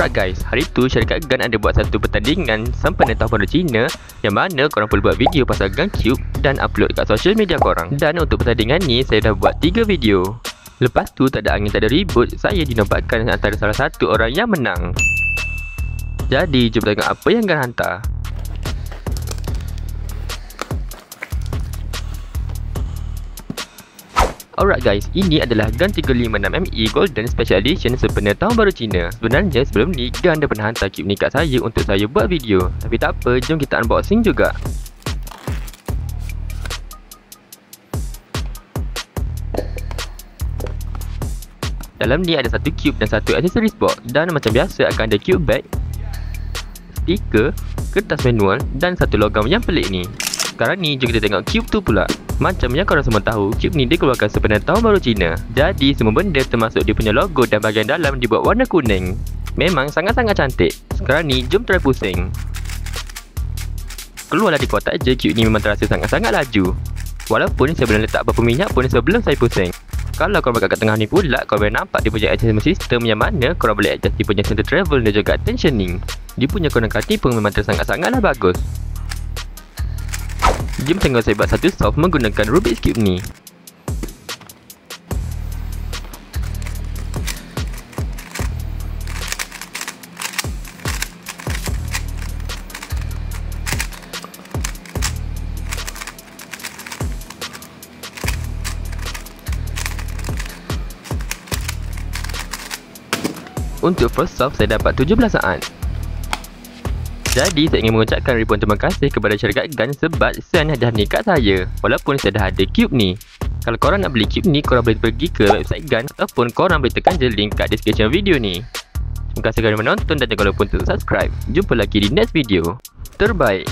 Alright guys, hari tu syarikat Gun ada buat satu pertandingan sempena tahun baru Cina yang mana korang perlu buat video pasal Gun Cube dan upload kat social media korang. Dan untuk pertandingan ni, saya dah buat 3 video. Lepas tu tak ada angin, tak ada ribut, saya dinobatkan antara salah satu orang yang menang. Jadi, jom tengok apa yang Gun hantar. Alright guys, ini adalah Gun 356ME Golden Special Edition sempena tahun baru Cina. Sebenarnya sebelum ni Gun dah pernah hantar cube ni kat saya untuk saya buat video. Tapi tak apa, jom kita unboxing juga. Dalam ni ada satu cube dan satu accessories box. Dan macam biasa akan ada cube bag, stiker, kertas manual dan satu logam yang pelik ni. Sekarang ni jom kita tengok cube tu pula. Macam yang korang semua tahu, cube ni dikeluarkan sempena tahun baru Cina. Jadi semua benda termasuk dia punya logo dan bahagian dalam dibuat warna kuning. Memang sangat-sangat cantik. Sekarang ni jom try pusing. Keluarlah di kotak je, cube ni memang terasa sangat-sangat laju. Walaupun saya belum letak apa-apa minyak pun sebelum saya pusing. Kalau korang buka kat tengah ni pula, korang boleh nampak dia punya adjustment system yang mana korang boleh adjust dia punya center travel dan juga tensioning. Dia punya konon kati pun memang sangat-sangatlah bagus. Jom tengok saya buat satu soft menggunakan Rubik's Cube ni. Untuk first soft saya dapat 17 saat. Jadi saya ingin mengucapkan ribuan terima kasih kepada syarikat Gun sebab send hadiah ni kat saya. Walaupun saya dah ada cube ni. Kalau korang nak beli cube ni, korang boleh pergi ke website Gun ataupun korang boleh tekan je link kat description video ni. Terima kasih kerana menonton dan jangan lupa untuk subscribe. Jumpa lagi di next video. Terbaik.